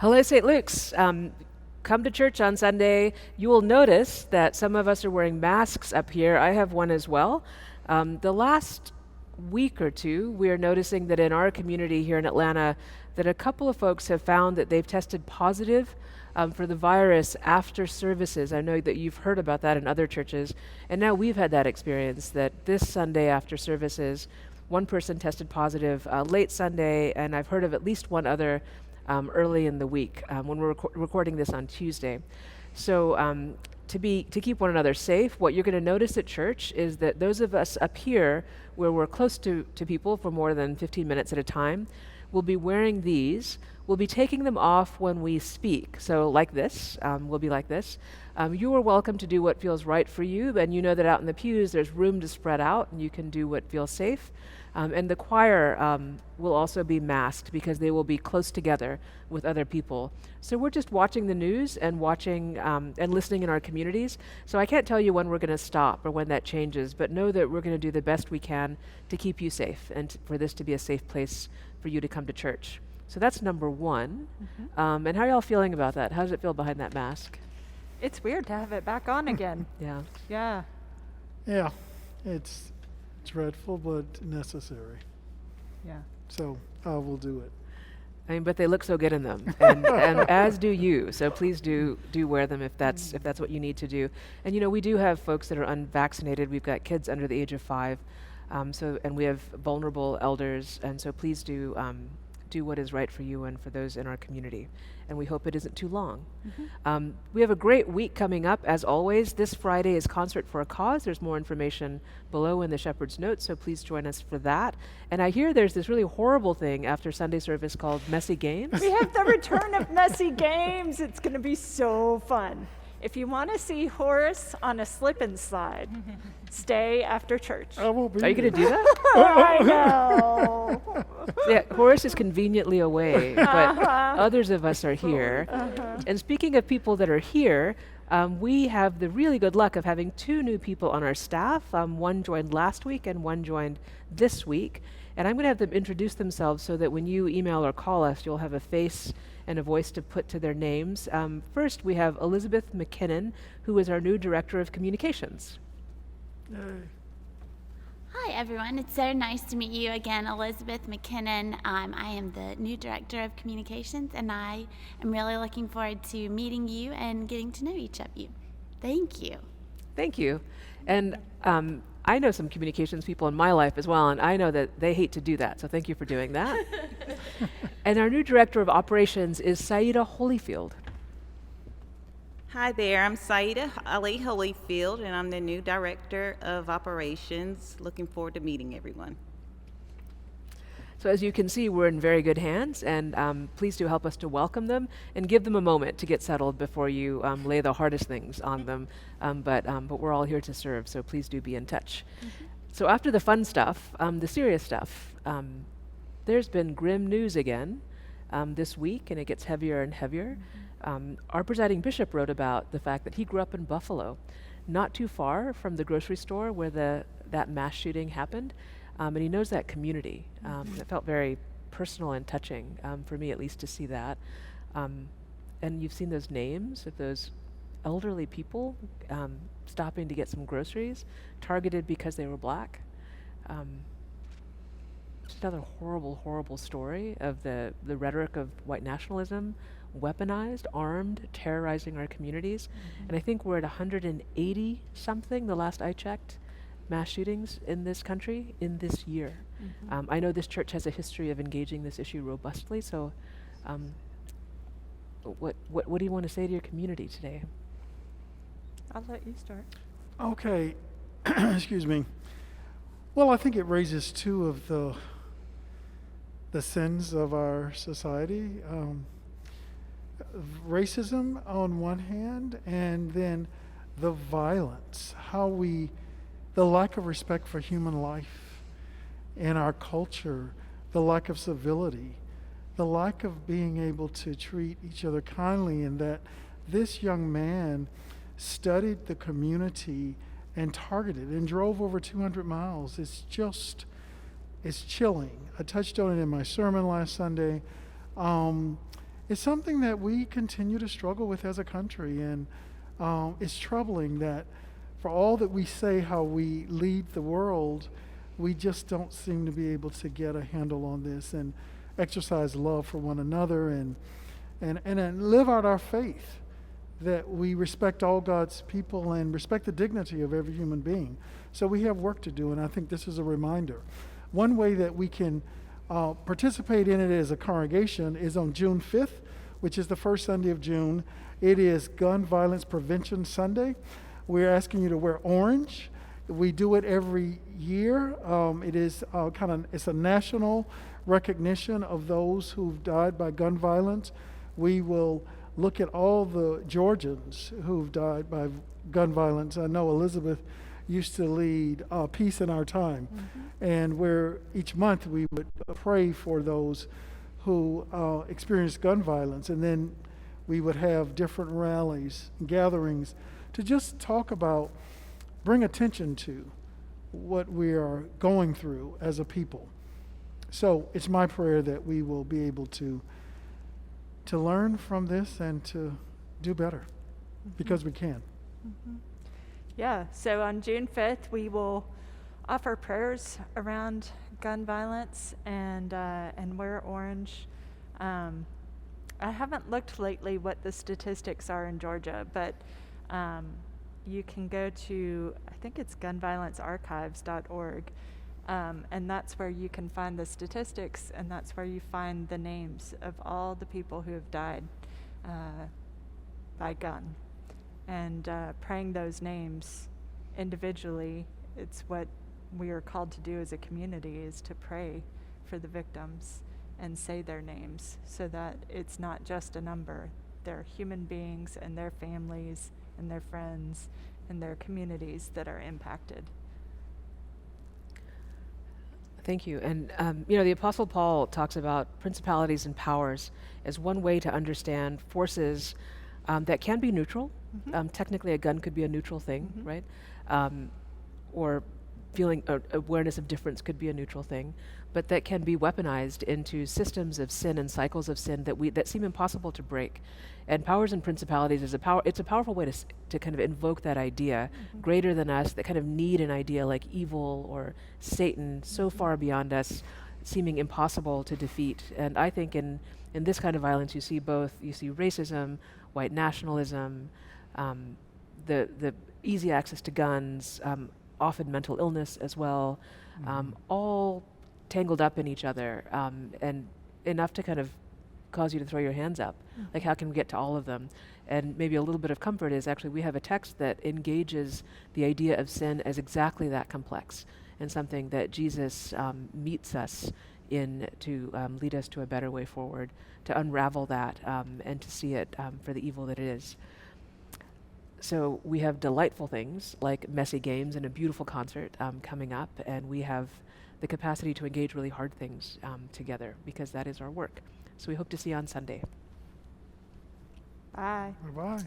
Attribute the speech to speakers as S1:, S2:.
S1: Hello, St. Luke's. Come to church on Sunday. You will notice that some of us are wearing masks up here. I have one as well. The last week or two, we are noticing that in our community here in Atlanta, that a couple of folks have found that they've tested positive for the virus after services. I know that you've heard about that in other churches, and now we've had that experience that this Sunday after services, one person tested positive late Sunday, and I've heard of at least one other early in the week when we're recording this on Tuesday. So to keep one another safe, what you're going to notice at church is that those of us up here where we're close to people for more than 15 minutes at a time will be wearing these. We'll be taking them off when we speak. So like this, we'll be like this. You are welcome to do what feels right for you, and you know that out in the pews there's room to spread out and you can do what feels safe. And the choir will also be masked because they will be close together with other people. So we're just watching the news and watching and listening in our communities. So I can't tell you when we're going to stop or when that changes, but know that we're going to do the best we can to keep you safe and for this to be a safe place for you to come to church. So that's number one. Mm-hmm. And how are y'all feeling about that? How does it feel behind that mask?
S2: It's weird to have it back on again.
S1: Yeah.
S2: Yeah.
S3: Yeah, it's dreadful, but necessary.
S2: Yeah.
S3: So I will do it.
S1: I mean, but they look so good in them, and as do you. So please do wear them if that's what you need to do. And you know, we do have folks that are unvaccinated. We've got kids under the age of 5, and we have vulnerable elders. And so please do what is right for you and for those in our community. And we hope it isn't too long. Mm-hmm. We have a great week coming up, as always. This Friday is Concert for a Cause. There's more information below in the Shepherd's Notes, so please join us for that. And I hear there's this really horrible thing after Sunday service called Messy Games.
S2: We have the return of Messy Games. It's going to be so fun. If you want to see Horace on a slip and slide, stay after church.
S3: I will be.
S1: Are you going to do that?
S2: I know.
S1: Yeah, Horace is conveniently away, but others of us are here. And speaking of people that are here, we have the really good luck of having 2 new people on our staff. One joined last week and one joined this week. And I'm going to have them introduce themselves so that when you email or call us, you'll have a face and a voice to put to their names. First, we have Elizabeth McKinnon, who is our new Director of Communications.
S3: Yay.
S4: Hi, everyone. It's so nice to meet you again, Elizabeth McKinnon. I am the new Director of Communications, and I am really looking forward to meeting you and getting to know each of you. Thank you.
S1: Thank you. And I know some communications people in my life as well, and I know that they hate to do that, so thank you for doing that. And our new Director of Operations is Saida Holyfield.
S5: Hi there, I'm Saida Ali Holyfield, and I'm the new Director of Operations. Looking forward to meeting everyone.
S1: So as you can see, we're in very good hands, and please do help us to welcome them and give them a moment to get settled before you lay the hardest things on them. But we're all here to serve, so please do be in touch. Mm-hmm. So after the fun stuff, the serious stuff, there's been grim news again this week, and it gets heavier and heavier. Our presiding bishop wrote about the fact that he grew up in Buffalo, not too far from the grocery store where that mass shooting happened. And he knows that community. It felt very personal and touching, for me at least, to see that. And you've seen those names of those elderly people stopping to get some groceries, targeted because they were black. Just another horrible, horrible story of the rhetoric of white nationalism, weaponized, armed, terrorizing our communities. Mm-hmm. And I think we're at 180 something, the last I checked, mass shootings in this country in this year. Mm-hmm. I know this church has a history of engaging this issue robustly, so what do you want to say to your community today?
S2: I'll let you start.
S3: Okay, excuse me. Well, I think it raises 2 of the sins of our society. Racism on one hand, and then the violence, the lack of respect for human life in our culture, the lack of civility, the lack of being able to treat each other kindly, and that this young man studied the community and targeted and drove over 200 miles. It's chilling. I touched on it in my sermon last Sunday. It's something that we continue to struggle with as a country, and it's troubling that for all that we say how we lead the world, we just don't seem to be able to get a handle on this and exercise love for one another and live out our faith, that we respect all God's people and respect the dignity of every human being. So we have work to do, and I think this is a reminder. One way that we can participate in it as a congregation is on June 5th, which is the first Sunday of June. It is Gun Violence Prevention Sunday. We're asking you to wear orange. We do it every year. It is it's a national recognition of those who've died by gun violence. We will look at all the Georgians who've died by gun violence. I know Elizabeth used to lead Peace in Our Time, and where each month we would pray for those who experienced gun violence, and then we would have different rallies and gatherings to just talk about, bring attention to what we are going through as a people. So it's my prayer that we will be able to learn from this and to do better, because we can.
S2: Yeah, so on June 5th, we will offer prayers around gun violence and wear orange. I haven't looked lately what the statistics are in Georgia, but you can go to, I think it's gunviolencearchives.org, and that's where you can find the statistics, and that's where you find the names of all the people who have died by gun. And praying those names individually, it's what we are called to do as a community, is to pray for the victims and say their names, so that it's not just a number. They're human beings and their families and their friends and their communities that are impacted.
S1: Thank you. And, the Apostle Paul talks about principalities and powers as one way to understand forces that can be neutral. Technically, a gun could be a neutral thing, right? Or feeling awareness of difference could be a neutral thing, but that can be weaponized into systems of sin and cycles of sin that seem impossible to break. And powers and principalities is it's a powerful way to kind of invoke that idea, greater than us, that kind of need an idea like evil or Satan so far beyond us, seeming impossible to defeat. And I think in this kind of violence, you see racism, white nationalism, the easy access to guns, often mental illness as well, all tangled up in each other, and enough to kind of cause you to throw your hands up. Like, how can we get to all of them? And maybe a little bit of comfort is actually we have a text that engages the idea of sin as exactly that complex, and something that Jesus meets us in to lead us to a better way forward, to unravel that and to see it for the evil that it is. So we have delightful things like messy games and a beautiful concert coming up, and we have the capacity to engage really hard things together, because that is our work. So we hope to see you on Sunday.
S2: Bye.
S3: Bye-bye.